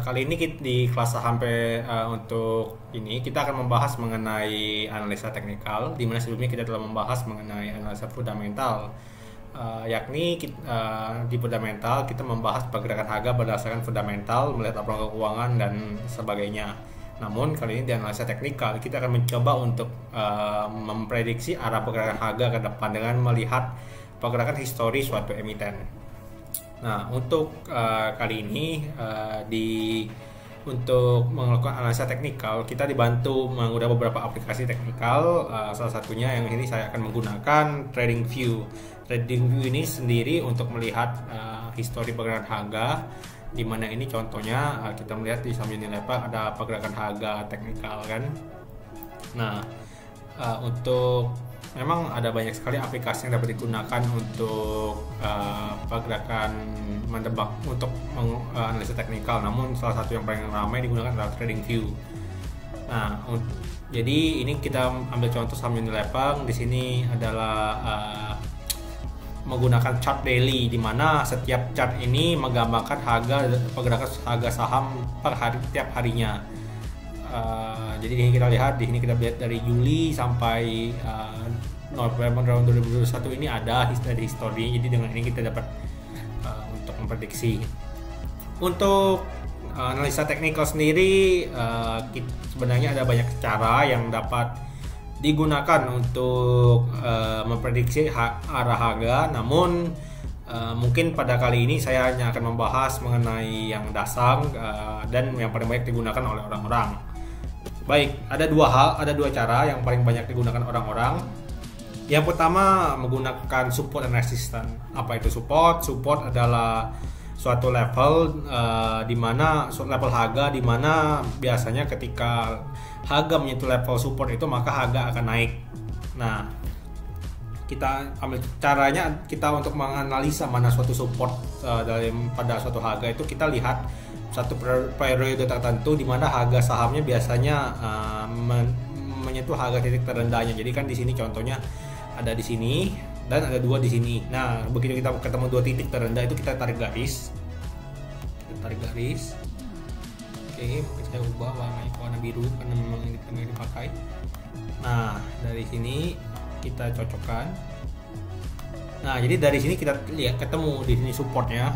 kali ini di kelas saham untuk ini kita akan membahas mengenai analisa teknikal, di mana sebelumnya kita telah membahas mengenai analisa fundamental. Yakni di fundamental kita membahas pergerakan harga berdasarkan fundamental, melihat laporan keuangan dan sebagainya. Namun kali ini di analisa teknikal kita akan mencoba untuk memprediksi arah pergerakan harga ke depan dengan melihat pergerakan histori suatu emiten. Nah, untuk kali ini untuk melakukan analisa teknikal kita dibantu menggunakan beberapa aplikasi teknikal. Salah satunya yang ini saya akan menggunakan TradingView. TradingView ini sendiri untuk melihat histori pergerakan harga, di mana ini contohnya kita melihat di samping nilai ada pergerakan harga teknikal kan. Nah, untuk memang ada banyak sekali aplikasi yang dapat digunakan untuk pergerakan menebak untuk analisa teknikal. Namun salah satu yang paling ramai digunakan adalah TradingView. Nah, jadi ini kita ambil contoh saham Unilever. Di sini adalah menggunakan chart daily, di mana setiap chart ini menggambarkan pergerakan harga saham per hari tiap harinya. Jadi ini kita lihat dari Juli sampai November tahun 2021 ini ada dari history. Jadi dengan ini kita dapat untuk memprediksi. Untuk analisa teknikal sendiri sebenarnya ada banyak cara yang dapat digunakan untuk memprediksi arah harga. Namun mungkin pada kali ini saya hanya akan membahas mengenai yang dasar dan yang paling banyak digunakan oleh orang-orang. Baik, ada dua cara yang paling banyak digunakan orang-orang. Yang pertama menggunakan support dan resistance. Apa itu support? Support adalah suatu level di mana level harga di mana biasanya ketika harga menyentuh level support itu maka harga akan naik. Nah, kita ambil caranya kita untuk menganalisa mana suatu support pada suatu harga itu kita lihat satu periode tertentu di mana harga sahamnya biasanya menyentuh harga titik terendahnya. Jadi kan di sini contohnya ada di sini dan ada dua di sini. Nah, begitu kita ketemu dua titik terendah itu kita tarik garis. Oke, mungkin saya ubah warna biru karena memang ini yang dipakai. Nah, dari sini kita cocokkan. Nah, jadi dari sini kita lihat ketemu di sini supportnya.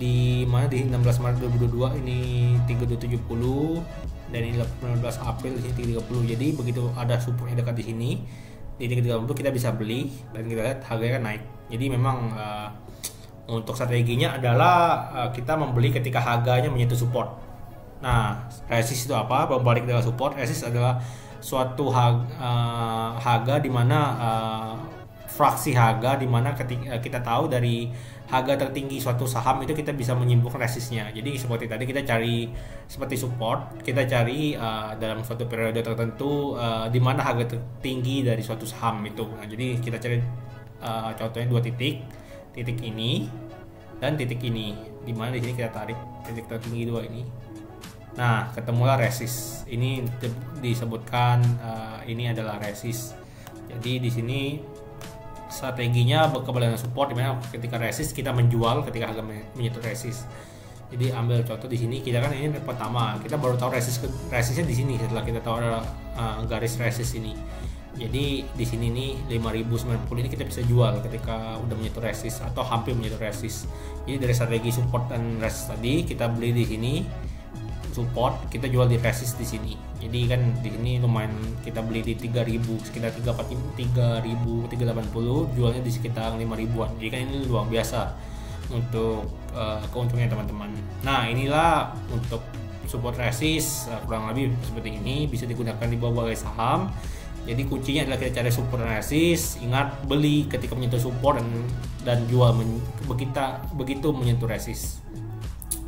Di mana di 16 Maret 2022 ini 3270 dan ini 19 April di sini 330. Jadi begitu ada supportnya dekat di sini di 330 kita bisa beli dan kita lihat harganya kan naik. Jadi memang untuk strateginya adalah kita membeli ketika harganya menyentuh support. Nah, resist itu apa? Berbalik dengan support. Resist adalah suatu harga di mana fraksi harga di mana ketika kita tahu dari harga tertinggi suatu saham itu kita bisa menyimpulkan resistnya. Jadi seperti tadi kita cari seperti support, kita cari dalam suatu periode tertentu di mana harga tertinggi dari suatu saham itu. Nah, jadi kita cari contohnya dua titik ini dan titik ini, di mana di sini kita tarik titik tertinggi dua ini. Nah, ketemulah resist. Ini disebutkan ini adalah resist. Jadi di sini strateginya berkebalikan support, dimana ketika resist kita menjual ketika harga menyentuh resist. Jadi ambil contoh di sini kita kan ini pertama kita baru tahu resistnya di sini setelah kita tahu ada garis resist ini. Jadi di sini nih 5090 ini kita bisa jual ketika udah menyentuh resist atau hampir menyentuh resist. Jadi dari strategi support dan resist tadi kita beli di sini support, kita jual di resist di sini. Jadi kan di sini lumayan kita beli di 3000 sekitar 380, jualnya di sekitar 5000-an. Jadi kan ini luar biasa untuk keuntungannya teman-teman. Nah, inilah untuk support resist kurang lebih seperti ini, bisa digunakan di berbagai saham. Jadi kuncinya adalah kita cari support dan resist. Ingat, beli ketika menyentuh support dan jual begitu menyentuh resist.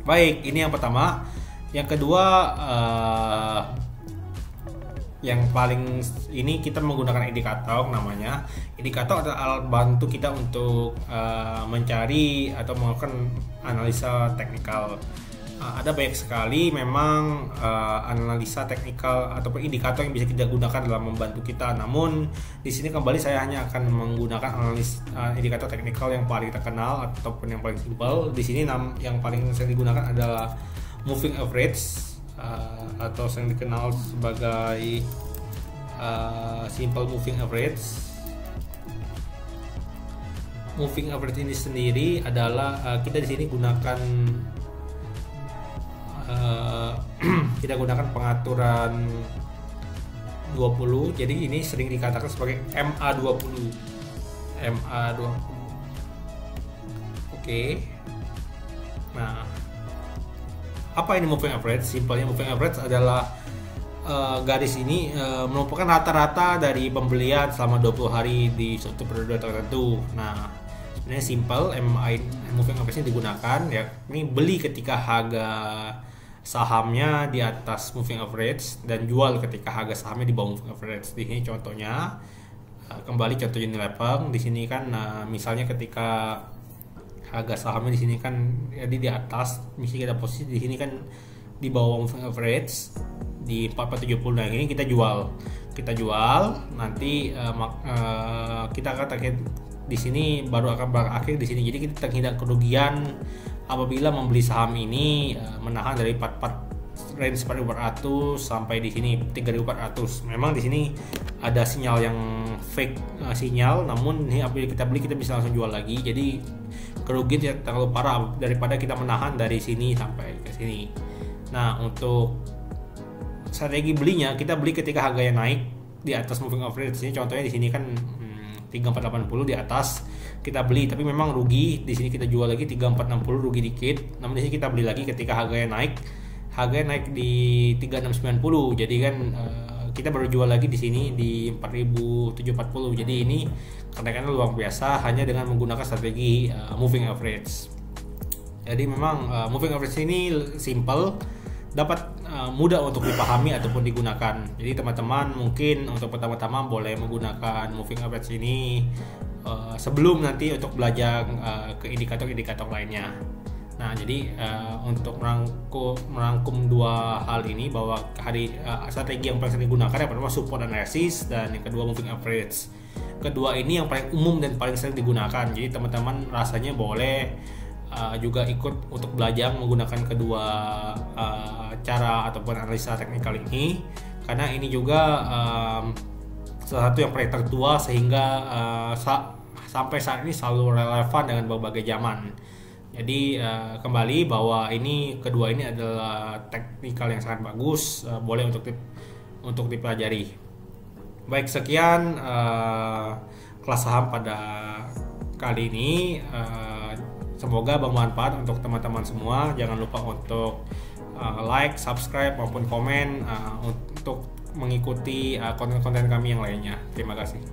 Baik, ini yang pertama. Yang kedua, yang paling ini kita menggunakan indikator namanya. Indikator adalah alat bantu kita untuk mencari atau melakukan analisa teknikal. Ada banyak sekali memang analisa teknikal ataupun indikator yang bisa kita gunakan dalam membantu kita. Namun di sini kembali saya hanya akan menggunakan indikator teknikal yang paling terkenal ataupun yang paling simpel. Di sini yang paling sering digunakan adalah moving average atau sering dikenal sebagai simple moving average. Moving average ini sendiri adalah kita di sini gunakan kita gunakan pengaturan 20, jadi ini sering dikatakan sebagai MA20. Oke. Nah, apa ini moving average? Simpelnya moving average adalah garis ini merupakan rata-rata dari pembelian selama 20 hari di suatu periode tertentu. Nah, sebenarnya simple moving average ini digunakan ya. Ini beli ketika harga sahamnya di atas moving average dan jual ketika harga sahamnya di bawah moving average. Di sini contohnya, kembali contoh Unilever. Di sini kan misalnya ketika harga sahamnya di sini kan jadi di atas, misalnya kita posisi di sini kan di bawah moving average di 470. Nah, ini kita jual nanti kita akan target di sini baru akan berakhir di sini. Jadi kita terhindar kerugian apabila membeli saham ini menahan dari range 4.400 sampai di sini 3.400. Memang di sini ada sinyal yang fake sinyal, namun ini apabila kita beli kita bisa langsung jual lagi. Jadi kerugian tidak terlalu parah daripada kita menahan dari sini sampai ke sini. Nah, untuk strategi belinya, kita beli ketika harganya naik di atas moving average. Ini contohnya di sini kan 3480 di atas kita beli, tapi memang rugi. Di sini kita jual lagi 3460, rugi dikit. Namun di sini kita beli lagi ketika harganya naik di 3690. Jadi kan kita baru jual lagi di sini di 4740. Jadi ini kenaikannya luar biasa hanya dengan menggunakan strategi moving average. Jadi memang moving average ini simple, dapat mudah untuk dipahami ataupun digunakan. Jadi teman-teman mungkin untuk pertama-tama boleh menggunakan moving average ini sebelum nanti untuk belajar ke indikator-indikator lainnya. Nah, jadi untuk merangkum dua hal ini, bahwa strategi yang paling sering digunakan yang pertama support dan resist, dan yang kedua moving average. Kedua ini yang paling umum dan paling sering digunakan. Jadi teman-teman rasanya boleh juga ikut untuk belajar menggunakan kedua cara ataupun analisa teknikal ini, karena ini juga salah satu yang paling tertua sehingga sampai saat ini selalu relevan dengan berbagai zaman. Jadi kembali bahwa kedua ini adalah teknikal yang sangat bagus, boleh untuk dipelajari. Baik, sekian kelas saham pada kali ini. Semoga bermanfaat untuk teman-teman semua. Jangan lupa untuk like, subscribe maupun komen untuk mengikuti konten-konten kami yang lainnya. Terima kasih.